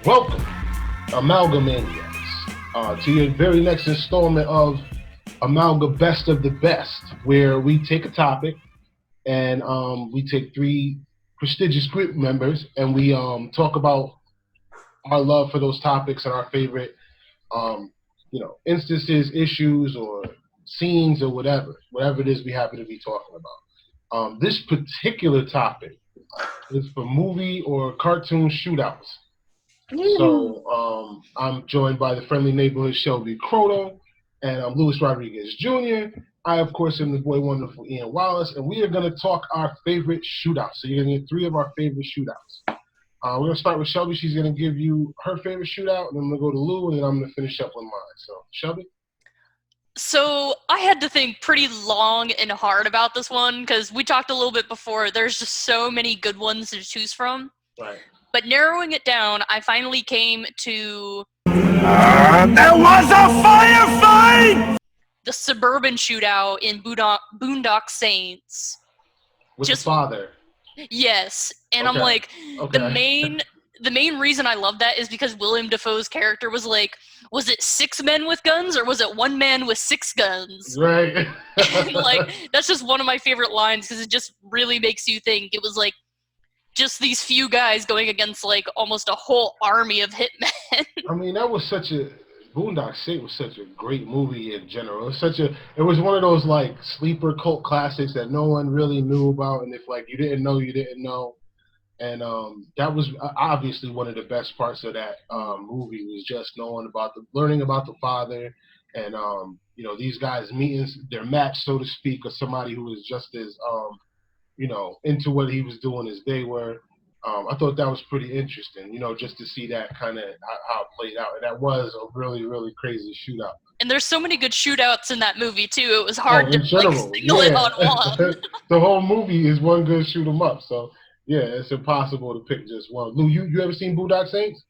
Welcome, Amalga-Manias, to your very next installment of Amalga Best of the Best, where we take a topic and we take three prestigious group members and we talk about our love for those topics and our favorite, instances, issues, or scenes, or whatever it is we happen to be talking about. This particular topic is for movie or cartoon shootouts. So I'm joined by the friendly neighborhood Shelby Croto, and I'm Luis Rodriguez Jr. I, of course, am the boy wonderful Ian Wallace, and we are going to talk our favorite shootouts. So you're going to get three of our favorite shootouts. We're going to start with Shelby. She's going to give you her favorite shootout, and then we'll go to Lou, and then I'm going to finish up with mine. So, Shelby? So I had to think pretty long and hard about this one because we talked a little bit before. There's just so many good ones to choose from. Right. But narrowing it down, I finally came to... there was a firefight! The suburban shootout in Boondock Saints. With the father. Yes. And Okay. I'm like, Okay. the main reason I love that is because Willem Dafoe's character was like, was it 6 men with guns or was it 1 man with 6 guns? Right. And like, that's just one of my favorite lines because it just really makes you think. It was like just these few guys going against like almost a whole army of hitmen. I mean, that was such a Boondock Saints was such a great movie in general. It was one of those like sleeper cult classics that no one really knew about, and if like you didn't know, you didn't know. And that was obviously one of the best parts of that movie was just learning about the father, and these guys meeting their match, so to speak, of somebody who was just as into what he was doing as they were. I thought that was pretty interesting, just to see that kind of how it played out. And that was a really, really crazy shootout. And there's so many good shootouts in that movie too. It was hard to general, single it on one. The whole movie is one good shoot 'em up. So yeah, it's impossible to pick just one. Lou, you ever seen Boondock Saints?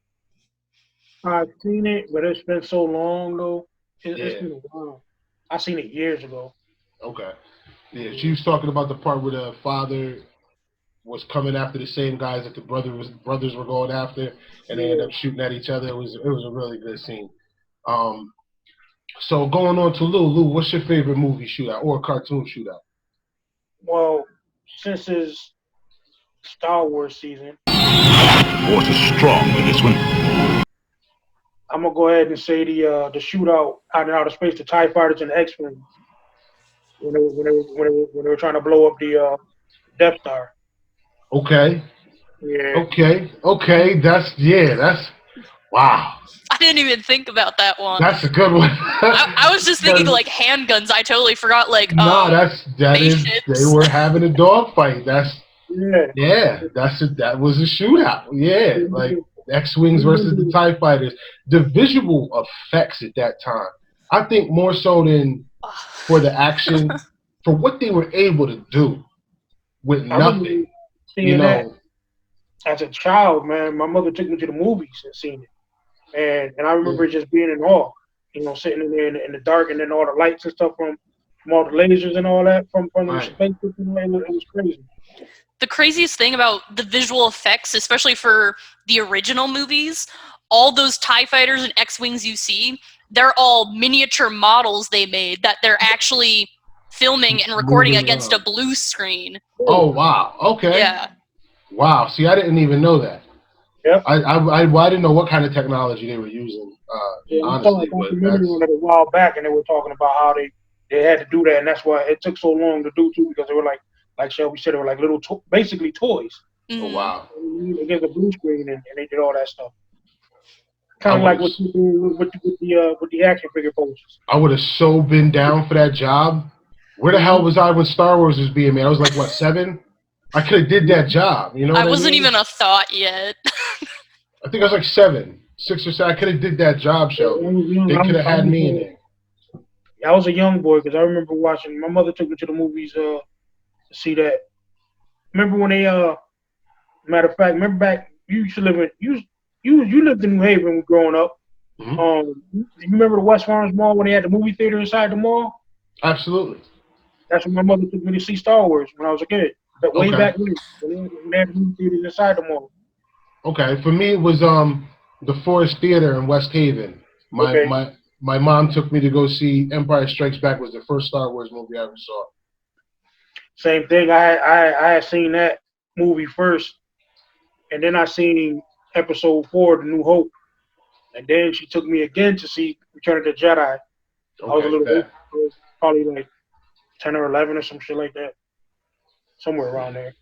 I've seen it, but it's been so long though. It's Yeah. been a while. I seen it years ago. Okay. Yeah, she was talking about the part where the father was coming after the same guys that the brothers were going after, and they ended up shooting at each other. It was a really good scene. So going on to Lou. Lou, what's your favorite movie shootout or cartoon shootout? Well, since it's Star Wars season, Water strong with this one. I'm gonna go ahead and say the shootout out in outer space, the TIE fighters and the X-Wing, when they were trying to blow up the Death Star. Okay. Yeah. Okay. That's wow. I didn't even think about that one. That's a good one. I was just thinking like handguns. I totally forgot like they were having a dogfight. That was a shootout. Yeah, like X-Wings versus the TIE fighters. The visual effects at that time, I think more so than for the action, for what they were able to do with nothing. That as a child, man, my mother took me to the movies and seen it, and I remember just being in awe, sitting in there in the dark, and then all the lights and stuff from all the lasers and all that from the space. It was crazy. The craziest thing about the visual effects, especially for the original movies, all those TIE fighters and X-Wings you see, they're all miniature models they made that they're actually filming and recording against a blue screen. Oh, wow. Okay. Yeah. Wow. See, I didn't even know that. Yep. I didn't know what kind of technology they were using, honestly. I saw a documentary on it a while back, and they were talking about how they had to do that, and that's why it took so long to do, too, because they were like Shelby said, they were like little, basically toys. Mm-hmm. Oh, wow. Against a blue screen, and they did all that stuff. Kind of like what you do with the action figure posters. I would have so been down for that job. Where the hell was I when Star Wars was being made? I was like, what, 7? I could have did that job. I wasn't even a thought yet. I think I was like 7, 6 or 7. I could have did that job show. They could have had me in it. I was a young boy because I remember watching. My mother took me to the movies to see that. Remember when they matter of fact, remember back you used to live in you lived in New Haven growing up. Mm-hmm. You remember the West Farms Mall when they had the movie theater inside the mall? Absolutely. That's when my mother took me to see Star Wars when I was a kid. But way back when they had the movie theaters inside the mall. Okay, for me it was the Forest Theater in West Haven. My mom took me to go see Empire Strikes Back. Was the first Star Wars movie I ever saw. Same thing. I had seen that movie first, and then I seen Episode 4, The New Hope, and then she took me again to see Return of the Jedi. I was a little old, probably like 10 or 11 or some shit like that, somewhere around there.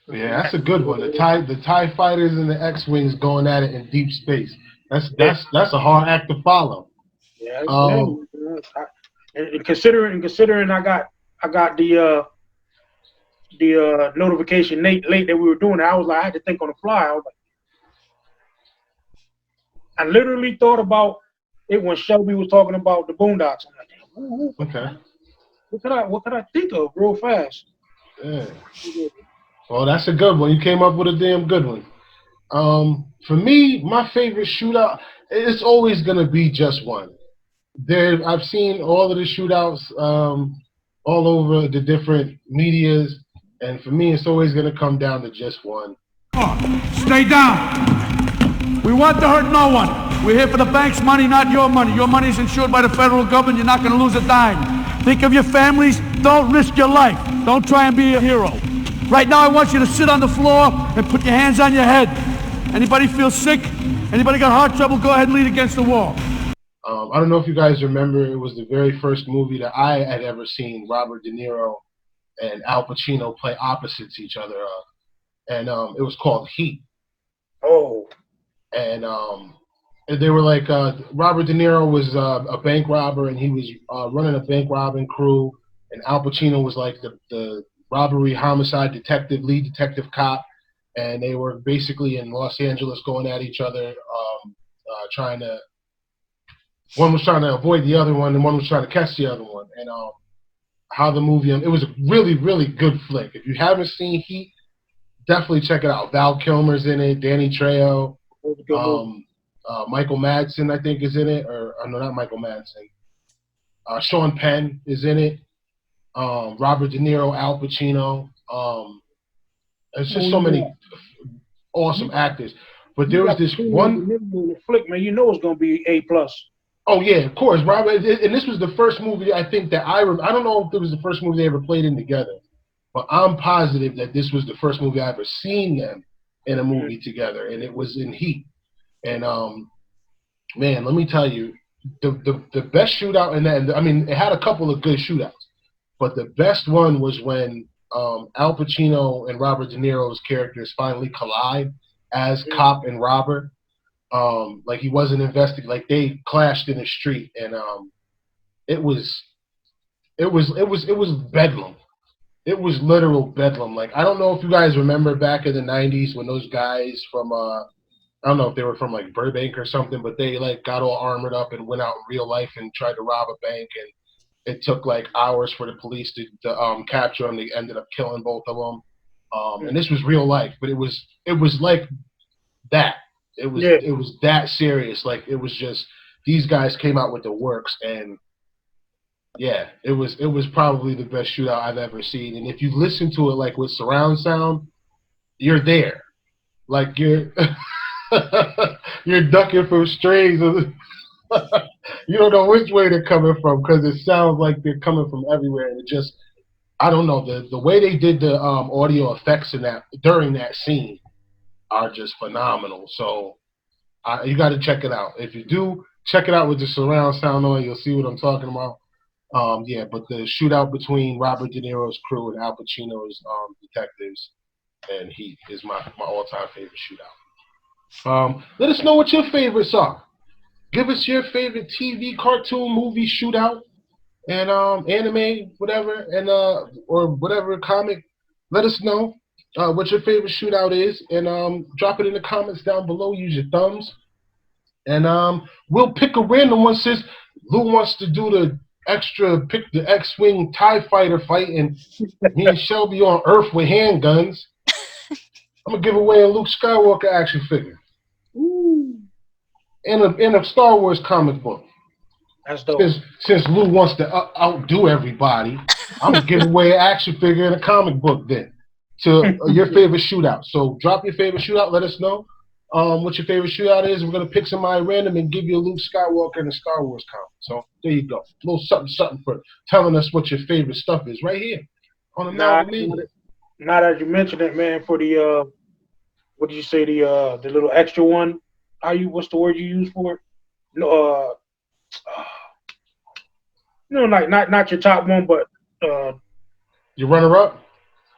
Yeah, that's a good one. The TIE fighters and the X-wings going at it in deep space. That's a hard act to follow. Yeah. And considering I got the notification late that we were doing it, I was like, I had to think on the fly. I was like, I literally thought about it when Shelby was talking about the Boondocks. I'm like, damn, okay. What could I think of real fast? Yeah. Well, that's a good one. You came up with a damn good one. For me, my favorite shootout, it's always gonna be just one. I've seen all of the shootouts all over the different medias, and for me, it's always gonna come down to just one. Stay down. We want to hurt no one. We're here for the bank's money, not your money. Your money's insured by the federal government. You're not going to lose a dime. Think of your families. Don't risk your life. Don't try and be a hero. Right now, I want you to sit on the floor and put your hands on your head. Anybody feel sick? Anybody got heart trouble? Go ahead and lean against the wall. I don't know if you guys remember, it was the very first movie that I had ever seen Robert De Niro and Al Pacino play opposites each other. And it was called Heat. Oh. And they were like, Robert De Niro was a bank robber, and he was running a bank robbing crew, and Al Pacino was like the robbery homicide detective, lead detective cop, and they were basically in Los Angeles going at each other, one was trying to avoid the other one, and one was trying to catch the other one. And how the movie, it was a really, really good flick. If you haven't seen Heat, definitely check it out. Val Kilmer's in it, Danny Trejo. Michael Madsen, I think, is in it, or no, not Michael Madsen. Sean Penn is in it. Robert De Niro, Al Pacino. It's just so many awesome actors. But there was this one flick, man. You know it's gonna be A+. Oh yeah, of course, Robert. And this was the first movie I think that I don't know if it was the first movie they ever played in together, but I'm positive that this was the first movie I ever seen them in a movie together, and it was in Heat. And man, let me tell you, the best shootout in that. I mean, it had a couple of good shootouts, but the best one was when Al Pacino and Robert De Niro's characters finally collide as cop and robber. Like he wasn't investigating, like they clashed in the street, and it was bedlam. It was literal bedlam. Like, I don't know if you guys remember back in the 90s when those guys from, I don't know if they were from like Burbank or something, but they like got all armored up and went out in real life and tried to rob a bank, and it took like hours for the police to capture them. They ended up killing both of them. And this was real life, but it was like that. It was that serious. Like, it was just, these guys came out with the works, and yeah, it was probably the best shootout I've ever seen. And if you listen to it like with surround sound, you're there. Like you're you're ducking from strings. You don't know which way they're coming from because it sounds like they're coming from everywhere. And it just, I don't know, the way they did the audio effects in that during that scene are just phenomenal. So you got to check it out. If you do, check it out with the surround sound on. You'll see what I'm talking about. Yeah, but the shootout between Robert De Niro's crew and Al Pacino's detectives and Heat is my all-time favorite shootout. Let us know what your favorites are. Give us your favorite TV, cartoon, movie shootout, and anime, whatever, and or whatever comic. Let us know what your favorite shootout is, and drop it in the comments down below. Use your thumbs, and we'll pick a random one. Since Lou wants to do the pick the X-Wing TIE fighter fight, and me and Shelby on Earth with handguns. I'm gonna give away a Luke Skywalker action figure. Ooh. In a Star Wars comic book. That's dope. Since Lou wants to outdo everybody, I'm gonna give away an action figure in a comic book then to your favorite shootout. So drop your favorite shootout. Let us know. what your favorite shootout is. We're gonna pick somebody random and give you a Luke Skywalker and a Star Wars comment. So there you go. A little something for telling us what your favorite stuff is right here on Amalga-Mania. Now that you mentioned it, man, for the what did you say, the little extra one? What's the word you use for it? No, no, not your top one, but your runner-up.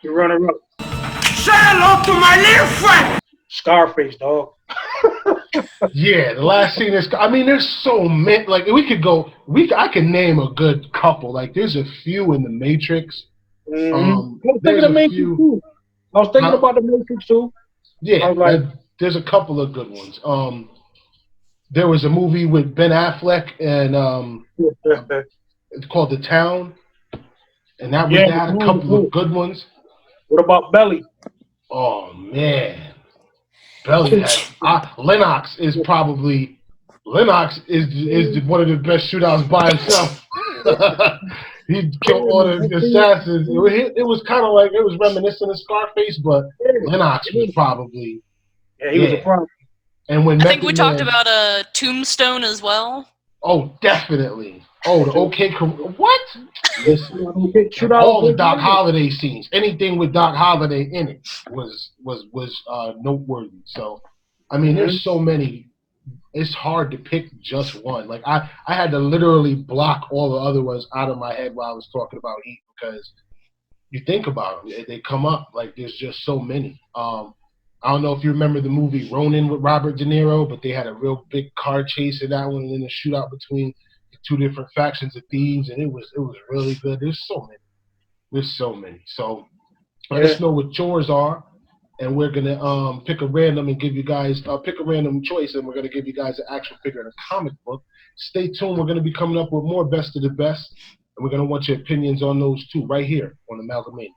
Your runner-up. Say hello to my little friend. Scarface, dog. Yeah, the last scene is. I mean, there's so many. Like we could go. I can name a good couple. Like there's a few in the Matrix. I was thinking of Matrix too. I was thinking about the Matrix too. Yeah, like, there's a couple of good ones. There was a movie with Ben Affleck and it's called The Town, and that had a couple of good ones. What about Belly? Oh man, Belly Lennox is one of the best shootouts by himself. He killed all the assassins. It was kind of like it was reminiscent of Scarface, but Lennox was probably he was a problem. And when I think we talked about a Tombstone as well. Oh, definitely. Oh, the OK what? Listen, all the Doc Holliday scenes, anything with Doc Holliday in it was noteworthy. So, I mean, there's so many. It's hard to pick just one. Like I had to literally block all the other ones out of my head while I was talking about Heat because you think about them, they come up. Like there's just so many. I don't know if you remember the movie Ronin with Robert De Niro, but they had a real big car chase in that one and then a shootout between the two different factions of thieves, and it was really good. There's so many. So let us know what yours are, and we're gonna pick a random and give you guys pick a random choice, and we're gonna give you guys an action figure and a comic book. Stay tuned. We're gonna be coming up with more best of the best, and we're gonna want your opinions on those too right here on Amalga-Mania.